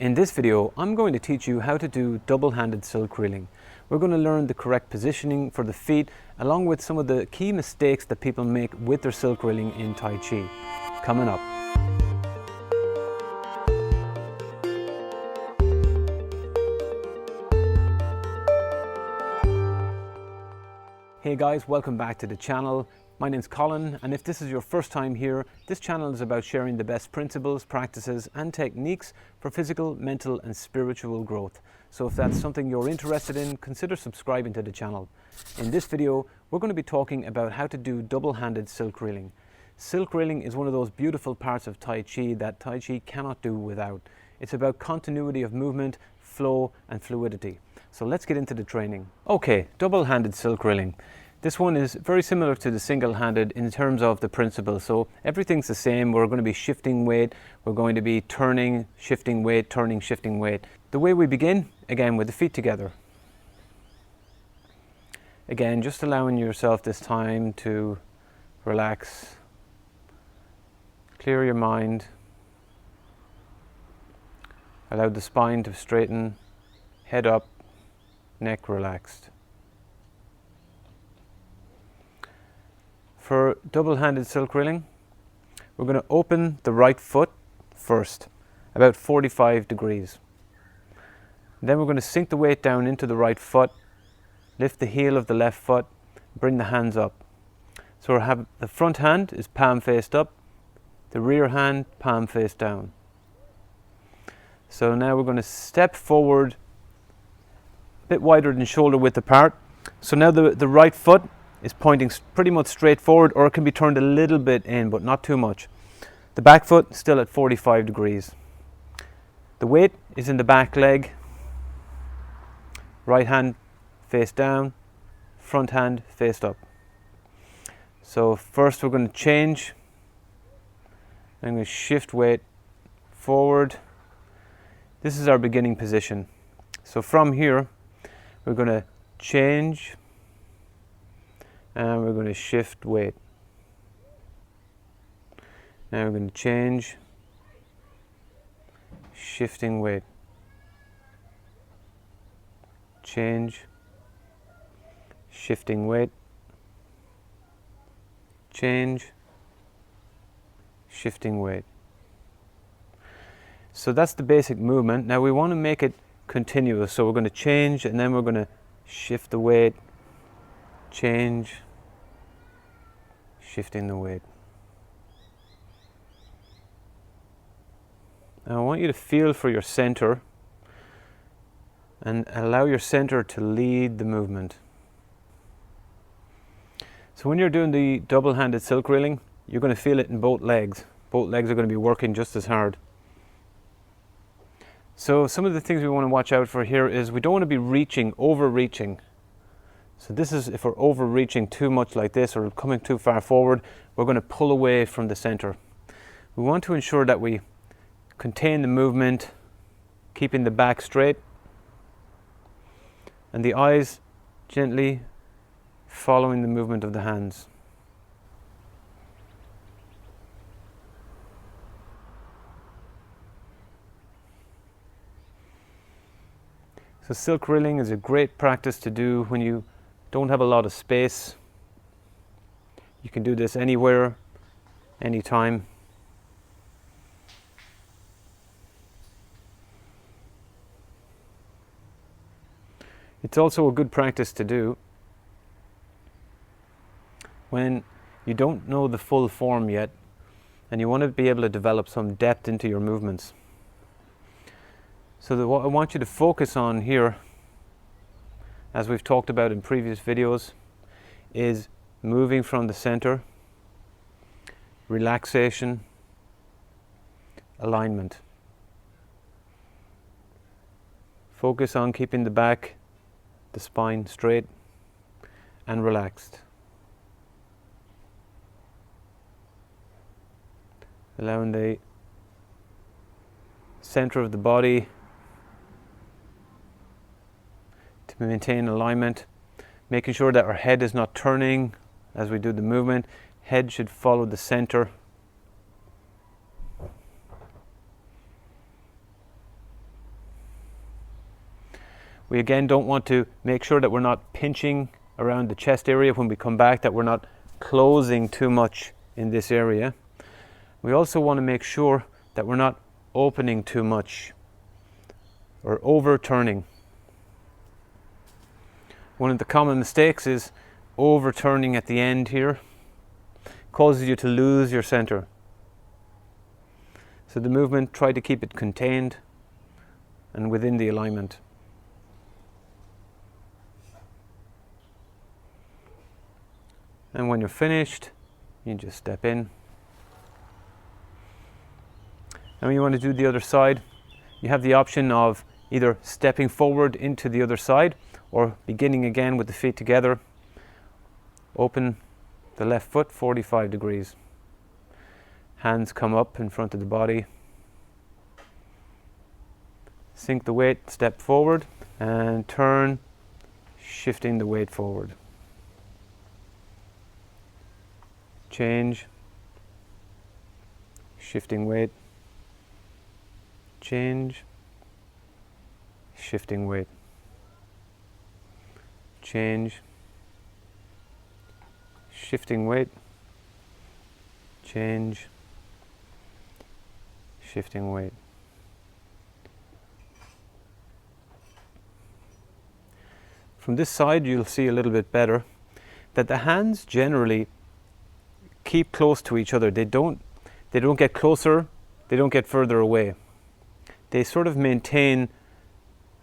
In this video, I'm going to teach you how to do double-handed silk reeling. We're going to learn the correct positioning for the feet, along with some of the key mistakes that people make with their silk reeling in Tai Chi. Coming up. Hey guys, welcome back to the channel. My name's Colin, and if this is your first time here, this channel is about sharing the best principles, practices and techniques for physical, mental and spiritual growth. So if that's something you're interested in, consider subscribing to the channel. In this video, we're going to be talking about how to do double-handed silk reeling. Silk reeling is one of those beautiful parts of Tai Chi that Tai Chi cannot do without. It's about continuity of movement, flow and fluidity. So let's get into the training. Okay, double-handed silk reeling. This one is very similar to the single-handed in terms of the principle. So everything's the same. We're going to be shifting weight. We're going to be turning, shifting weight, turning, shifting weight. The way we begin, again, with the feet together. Again, just allowing yourself this time to relax, clear your mind, allow the spine to straighten, head up, neck relaxed. For double-handed silk reeling, we're going to open the right foot first, about 45 degrees. Then we're going to sink the weight down into the right foot, lift the heel of the left foot, bring the hands up. So we have the front hand is palm faced up, the rear hand palm face down. So now we're going to step forward a bit wider than shoulder width apart. So now the right foot is pointing pretty much straight forward, or it can be turned a little bit in, but not too much. The back foot still at 45 degrees. The weight is in the back leg. Right hand face down, front hand faced up. So first we're going to change. I'm going to shift weight forward. This is our beginning position. So from here, we're going to change and we're going to shift weight. Now we're going to change, shifting weight, change, shifting weight, change, shifting weight. So that's the basic movement. Now we want to make it continuous, so we're going to change and then we're going to shift the weight, change, shifting the weight. Now I want you to feel for your center and allow your center to lead the movement. So when you're doing the double-handed silk reeling, you're going to feel it in both legs. Both legs are going to be working just as hard. So some of the things we want to watch out for here is we don't want to be reaching, overreaching. So this is if we're overreaching too much like this or coming too far forward, we're going to pull away from the center. We want to ensure that we contain the movement, keeping the back straight and the eyes gently following the movement of the hands. So silk reeling is a great practice to do when you don't have a lot of space. You can do this anywhere, anytime. It's also a good practice to do when you don't know the full form yet and you want to be able to develop some depth into your movements. So what I want you to focus on here, as we've talked about in previous videos, is moving from the center, relaxation, alignment. Focus on keeping the back, the spine straight and relaxed. Allowing the center of the body to maintain alignment, making sure that our head is not turning as we do the movement. Head should follow the center. We again don't want to make sure that we're not pinching around the chest area when we come back, that we're not closing too much in this area. We also want to make sure that we're not opening too much or overturning. One of the common mistakes is overturning at the end here. Causes you to lose your center. So the movement, try to keep it contained and within the alignment. And when you're finished, you just step in. And when you want to do the other side, you have the option of either stepping forward into the other side or beginning again with the feet together. Open the left foot 45 degrees. Hands come up in front of the body. Sink the weight, step forward and turn, shifting the weight forward. Change, shifting weight. Change, shifting weight. Change, shifting weight. Change, shifting weight. From this side you'll see a little bit better that the hands generally keep close to each other. They don't get closer, they don't get further away. They sort of maintain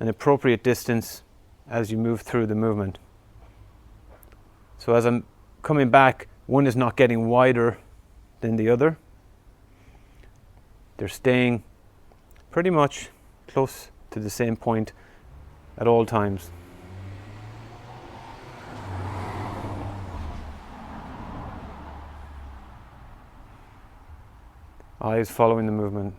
an appropriate distance as you move through the movement. So as I'm coming back, one is not getting wider than the other. They're staying pretty much close to the same point at all times. Eyes following the movement.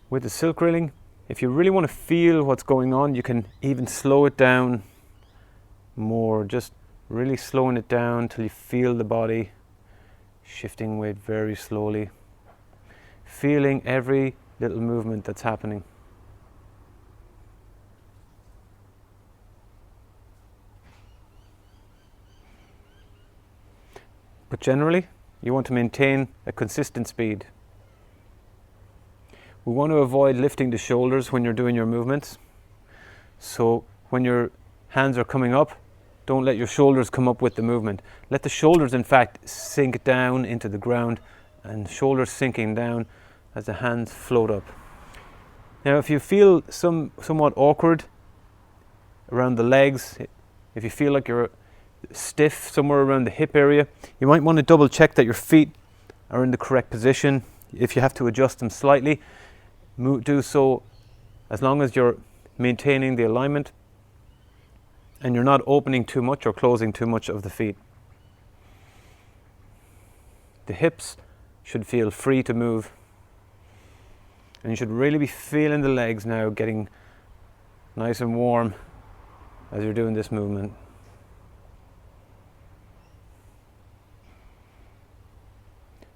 With the silk reeling, if you really want to feel what's going on, you can even slow it down more, just really slowing it down till you feel the body shifting weight very slowly, feeling every little movement that's happening. But generally, you want to maintain a consistent speed. We want to avoid lifting the shoulders when you're doing your movements. So when your hands are coming up, don't let your shoulders come up with the movement. Let the shoulders, in fact, sink down into the ground, and shoulders sinking down as the hands float up. Now, if you feel somewhat awkward around the legs, if you feel like you're stiff somewhere around the hip area, you might want to double check that your feet are in the correct position. If you have to adjust them slightly, do so as long as you're maintaining the alignment and you're not opening too much or closing too much of the feet. The hips should feel free to move, and you should really be feeling the legs now getting nice and warm as you're doing this movement.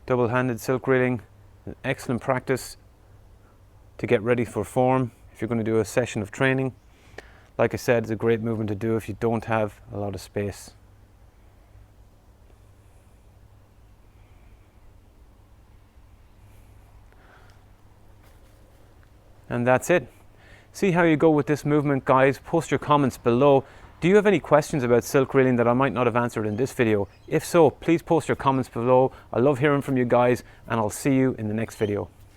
Double-handed silk reeling, an excellent practice to get ready for form if you're going to do a session of training. Like I said, it's a great movement to do if you don't have a lot of space. And that's it. See how you go with this movement, guys. Post your comments below. Do you have any questions about silk reeling that I might not have answered in this video? If so, please post your comments below. I love hearing from you guys, and I'll see you in the next video.